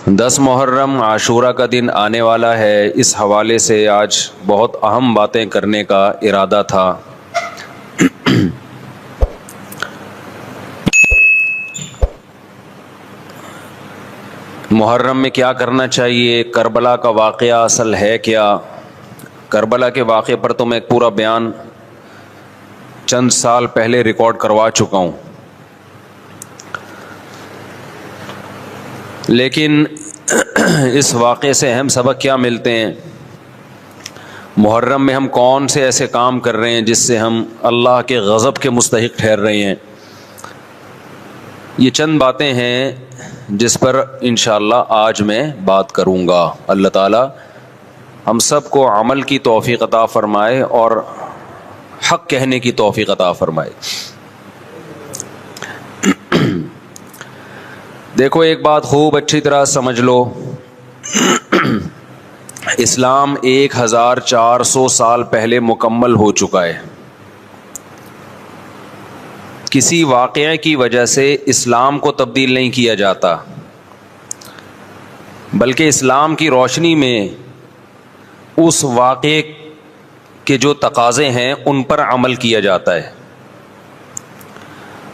10 محرم عاشورہ کا دن آنے والا ہے، اس حوالے سے آج بہت اہم باتیں کرنے کا ارادہ تھا۔ محرم میں کیا کرنا چاہیے، کربلا کا واقعہ اصل ہے کیا؟ کربلا کے واقعے پر تو میں ایک پورا بیان چند سال پہلے ریکارڈ کروا چکا ہوں، لیکن اس واقعے سے اہم سبق کیا ملتے ہیں؟ محرم میں ہم کون سے ایسے کام کر رہے ہیں جس سے ہم اللہ کے غضب کے مستحق ٹھہر رہے ہیں؟ یہ چند باتیں ہیں جس پر انشاءاللہ آج میں بات کروں گا۔ اللہ تعالی ہم سب کو عمل کی توفیق عطا فرمائے اور حق کہنے کی توفیق عطا فرمائے۔ دیکھو، ایک بات خوب اچھی طرح سمجھ لو، اسلام 1400 سال پہلے مکمل ہو چکا ہے۔ کسی واقعے کی وجہ سے اسلام کو تبدیل نہیں کیا جاتا، بلکہ اسلام کی روشنی میں اس واقعے کے جو تقاضے ہیں ان پر عمل کیا جاتا ہے۔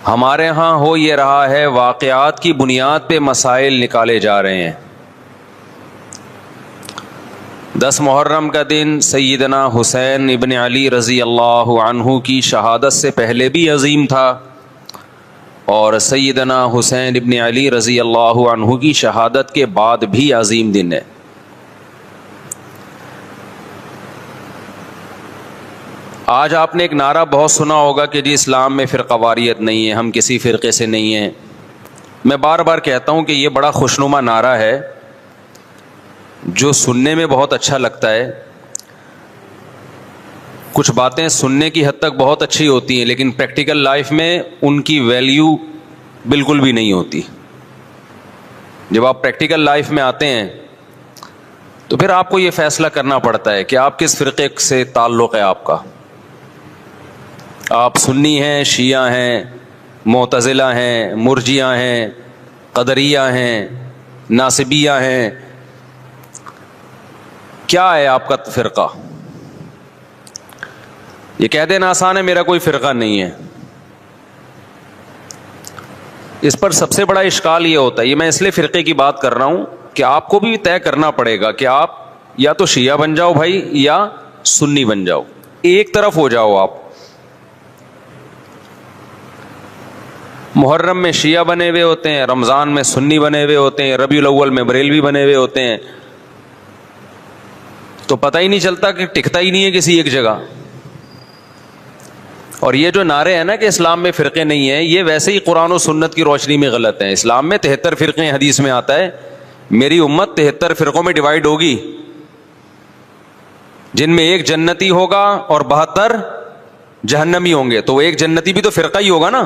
ہمارے ہاں ہو یہ رہا ہے، واقعات کی بنیاد پہ مسائل نکالے جا رہے ہیں۔ 10 محرم کا دن سیدنا حسین ابن علی رضی اللہ عنہ کی شہادت سے پہلے بھی عظیم تھا، اور سیدنا حسین ابن علی رضی اللہ عنہ کی شہادت کے بعد بھی عظیم دن ہے۔ آج آپ نے ایک نعرہ بہت سنا ہوگا کہ جی اسلام میں فرقہ واریت نہیں ہے، ہم کسی فرقے سے نہیں ہیں۔ میں بار بار کہتا ہوں کہ یہ بڑا خوشنما نعرہ ہے جو سننے میں بہت اچھا لگتا ہے۔ کچھ باتیں سننے کی حد تک بہت اچھی ہوتی ہیں، لیکن پریکٹیکل لائف میں ان کی ویلیو بالکل بھی نہیں ہوتی۔ جب آپ پریکٹیکل لائف میں آتے ہیں تو پھر آپ کو یہ فیصلہ کرنا پڑتا ہے کہ آپ کس فرقے سے تعلق ہے آپ کا۔ آپ سنی ہیں، شیعہ ہیں، معتزلہ ہیں، مرجیہ ہیں، قدریہ ہیں، ناصبیہ ہیں، کیا ہے آپ کا فرقہ؟ یہ کہہ دینا آسان ہے، میرا کوئی فرقہ نہیں ہے۔ اس پر سب سے بڑا اشکال یہ ہوتا ہے، یہ میں اس لیے فرقے کی بات کر رہا ہوں کہ آپ کو بھی طے کرنا پڑے گا کہ آپ یا تو شیعہ بن جاؤ بھائی، یا سنی بن جاؤ، ایک طرف ہو جاؤ آپ۔ محرم میں شیعہ بنے ہوئے ہوتے ہیں، رمضان میں سنی بنے ہوئے ہوتے ہیں، ربیع الاول میں بریلوی بنے ہوئے ہوتے ہیں، تو پتہ ہی نہیں چلتا کہ ٹکتا ہی نہیں ہے کسی ایک جگہ۔ اور یہ جو نعرے ہیں نا کہ اسلام میں فرقے نہیں ہیں، یہ ویسے ہی قرآن و سنت کی روشنی میں غلط ہیں۔ اسلام میں 73 فرقے ہیں، حدیث میں آتا ہے میری امت 73 فرقوں میں ڈیوائیڈ ہوگی، جن میں ایک جنتی ہوگا اور 72 جہنمی ہوں گے۔ تو وہ ایک جنتی بھی تو فرقہ ہی ہوگا نا۔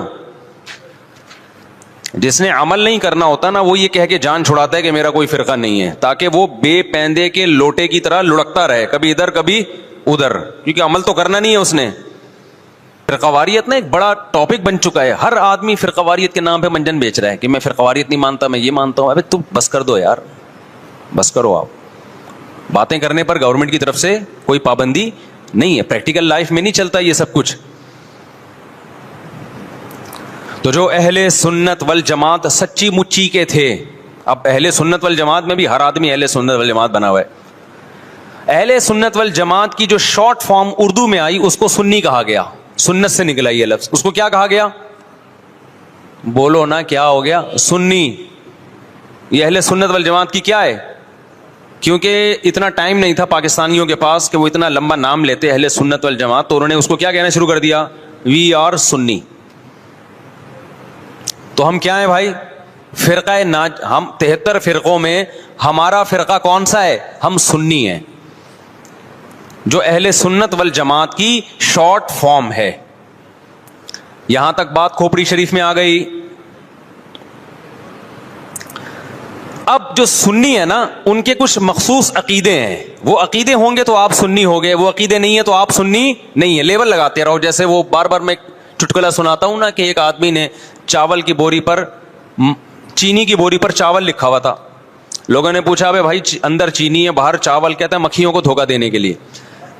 جس نے عمل نہیں کرنا ہوتا نا، وہ یہ کہہ کے جان چھڑاتا ہے کہ میرا کوئی فرقہ نہیں ہے، تاکہ وہ بے پیندے کے لوٹے کی طرح لڑکتا رہے، کبھی ادھر کبھی ادھر، کیونکہ عمل تو کرنا نہیں ہے اس نے۔ فرقہ واریت نا ایک بڑا ٹاپک بن چکا ہے، ہر آدمی فرقہ واریت کے نام پہ منجن بیچ رہا ہے کہ میں فرقہ واریت نہیں مانتا، میں یہ مانتا ہوں۔ ابے تم بس کر دو یار، بس کرو۔ آپ باتیں کرنے پر گورنمنٹ کی طرف سے کوئی پابندی نہیں ہے، پریکٹیکل لائف میں نہیں چلتا یہ سب کچھ۔ تو جو اہل سنت والجماعت سچی مچی کے تھے، اب اہل سنت والجماعت میں بھی ہر آدمی اہل سنت والجماعت بنا ہوا ہے۔ اہل سنت والجماعت کی جو شارٹ فارم اردو میں آئی اس کو سنی کہا گیا، سنت سے نکلا یہ لفظ۔ اس کو کیا کہا گیا؟ بولو نا، کیا ہو گیا؟ سنی۔ یہ اہل سنت والجماعت کی کیا ہے؟ کیونکہ اتنا ٹائم نہیں تھا پاکستانیوں کے پاس کہ وہ اتنا لمبا نام لیتے اہل سنت والجماعت، تو انہوں نے اس کو کیا کہنا شروع کر دیا؟ وی آر سنی۔ تو ہم کیا ہیں بھائی؟ فرقہ ہم 73 فرقوں میں ہمارا فرقہ کون سا ہے؟ ہم سنی ہیں، جو اہل سنت والجماعت کی شارٹ فارم ہے۔ یہاں تک بات کھوپڑی شریف میں آ گئی۔ اب جو سنی ہے نا، ان کے کچھ مخصوص عقیدے ہیں، وہ عقیدے ہوں گے تو آپ سنی ہو گئے، وہ عقیدے نہیں ہے تو آپ سنی نہیں ہے۔ لیبل لگاتے رہو، جیسے وہ بار بار میں چٹکلا سناتا ہوں نا کہ ایک آدمی نے چاول کی بوری پر، چینی کی بوری پر چاول لکھا ہوا تھا، لوگوں نے پوچھا بھائی بھائی اندر چینی ہے باہر چاول، کہتا ہے مکھیوں کو دھوکہ دینے کے لیے،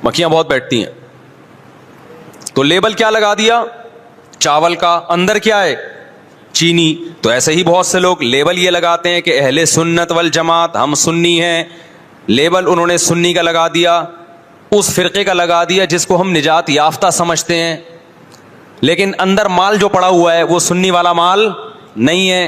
مکھیاں بہت بیٹھتی ہیں. تو لیبل کیا لگا دیا چاول کا، اندر کیا ہے چینی. تو ایسے ہی بہت سے لوگ لیبل یہ لگاتے ہیں کہ اہل سنت والجماعت ہم سنی ہیں، لیبل انہوں نے سنی کا لگا دیا، اس فرقے کا لگا دیا جس کو ہم نجات یافتہ سمجھتے ہیں، لیکن اندر مال جو پڑا ہوا ہے وہ سنی والا مال نہیں ہے.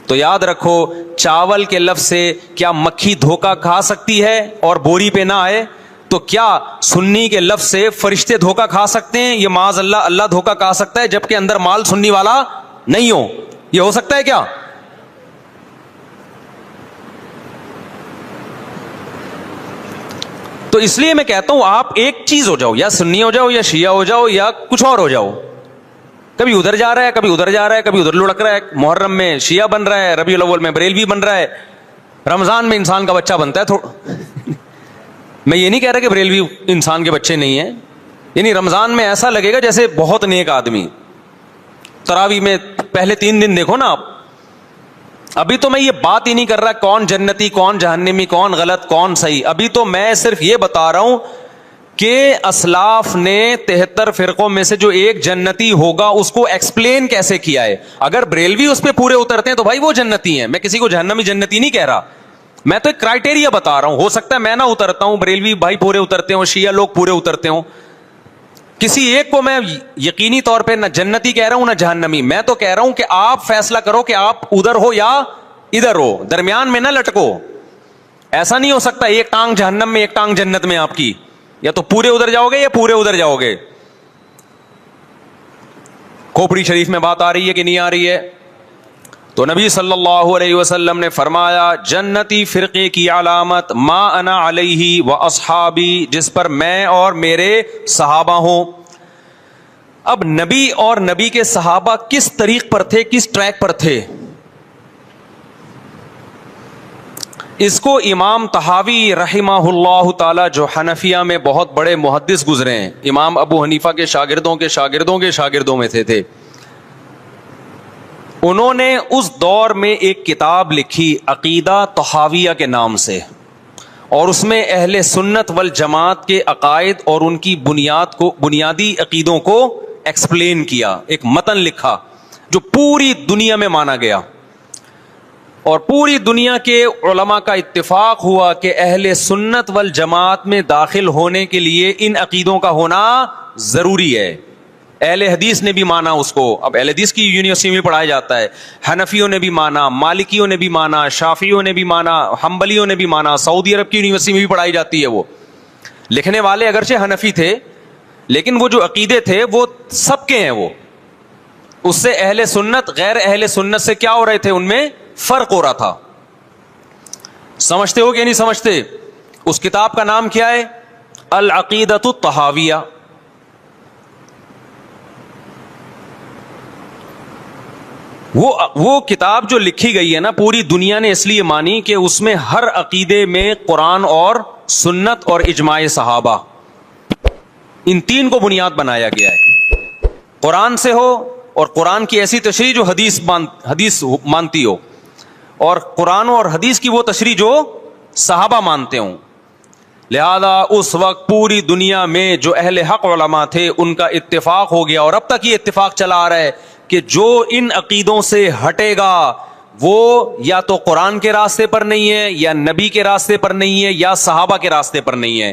تو یاد رکھو چاول کے لفظ سے کیا مکھی دھوکہ کھا سکتی ہے اور بوری پہ نہ آئے؟ تو کیا سنی کے لفظ سے فرشتے دھوکہ کھا سکتے ہیں؟ یہ معاذ اللہ اللہ دھوکہ کھا سکتا ہے جبکہ اندر مال سنی والا نہیں ہو؟ یہ ہو سکتا ہے کیا؟ تو اس لیے میں کہتا ہوں آپ ایک چیز ہو جاؤ، یا سنی ہو جاؤ یا شیعہ ہو جاؤ یا کچھ اور ہو جاؤ. کبھی ادھر جا رہا ہے کبھی ادھر جا رہا ہے، کبھی ادھر لڑک رہا ہے، محرم میں شیعہ بن رہا ہے، ربیع الاول میں بریلوی بن رہا ہے، رمضان میں انسان کا بچہ بنتا ہے. میں یہ نہیں کہہ رہا کہ بریلوی انسان کے بچے نہیں ہیں، یعنی رمضان میں ایسا لگے گا جیسے بہت نیک آدمی. تراویح میں پہلے 3 دن دیکھو نا آپ. ابھی تو میں یہ بات ہی نہیں کر رہا کون جنتی کون جہنمی کون غلط کون صحیح، ابھی تو میں صرف یہ بتا رہا ہوں کہ اسلاف نے 73 فرقوں میں سے جو ایک جنتی ہوگا اس کو ایکسپلین کیسے کیا ہے. اگر بریلوی اس پہ پورے اترتے ہیں تو بھائی وہ جنتی ہیں، میں کسی کو جہنمی جنتی نہیں کہہ رہا، میں تو ایک کرائٹیریا بتا رہا ہوں. ہو سکتا ہے میں نہ اترتا ہوں، بریلوی بھائی پورے اترتے ہوں، شیعہ لوگ پورے اترتے ہوں، کسی ایک کو میں یقینی طور پہ نہ جنتی کہہ رہا ہوں نہ جہنمی. میں تو کہہ رہا ہوں کہ آپ فیصلہ کرو کہ آپ ادھر ہو یا ادھر ہو، درمیان میں نہ لٹکو. ایسا نہیں ہو سکتا ایک ٹانگ جہنم میں ایک ٹانگ جنت میں آپ کی، یا تو پورے ادھر جاؤ گے یا پورے ادھر جاؤ گے. کھوپڑی شریف میں بات آ رہی ہے کہ نہیں آ رہی ہے؟ تو نبی صلی اللہ علیہ وسلم نے فرمایا جنتی فرقے کی علامت ما انا علیہ و اصحابی، جس پر میں اور میرے صحابہ ہوں. اب نبی اور نبی کے صحابہ کس طریق پر تھے، کس ٹریک پر تھے؟ اس کو امام طحاوی رحمہ اللہ تعالی جو حنفیہ میں بہت بڑے محدث گزرے ہیں، امام ابو حنیفہ کے شاگردوں کے شاگردوں کے شاگردوں میں تھے، انہوں نے اس دور میں ایک کتاب لکھی عقیدہ طحاویہ کے نام سے، اور اس میں اہل سنت والجماعت کے عقائد اور ان کی بنیادی عقیدوں کو ایکسپلین کیا. ایک متن لکھا جو پوری دنیا میں مانا گیا، اور پوری دنیا کے علماء کا اتفاق ہوا کہ اہل سنت والجماعت میں داخل ہونے کے لیے ان عقیدوں کا ہونا ضروری ہے. اہل حدیث نے بھی مانا اس کو، اب اہل حدیث کی یونیورسٹی میں پڑھایا جاتا ہے، حنفیوں نے بھی مانا، مالکیوں نے بھی مانا، شافعیوں نے بھی مانا، حنبلیوں نے بھی مانا، سعودی عرب کی یونیورسٹی میں بھی پڑھائی جاتی ہے. وہ لکھنے والے اگرچہ حنفی تھے لیکن وہ جو عقیدے تھے وہ سب کے ہیں. وہ اس سے اہل سنت غیر اہل سنت سے کیا ہو رہے تھے، ان میں فرق ہو رہا تھا. سمجھتے ہو کہ نہیں سمجھتے؟ اس کتاب کا نام کیا ہے؟ العقیدۃ الطحاویہ. وہ کتاب جو لکھی گئی ہے نا، پوری دنیا نے اس لیے مانی کہ اس میں ہر عقیدے میں قرآن اور سنت اور اجماع صحابہ، ان 3 کو بنیاد بنایا گیا ہے. قرآن سے ہو، اور قرآن کی ایسی تشریح جو حدیث مانتی ہو، اور قرآن اور حدیث کی وہ تشریح جو صحابہ مانتے ہوں. لہذا اس وقت پوری دنیا میں جو اہل حق علماء تھے ان کا اتفاق ہو گیا، اور اب تک یہ اتفاق چلا آ رہا ہے کہ جو ان عقیدوں سے ہٹے گا وہ یا تو قرآن کے راستے پر نہیں ہے، یا نبی کے راستے پر نہیں ہے، یا صحابہ کے راستے پر نہیں ہے.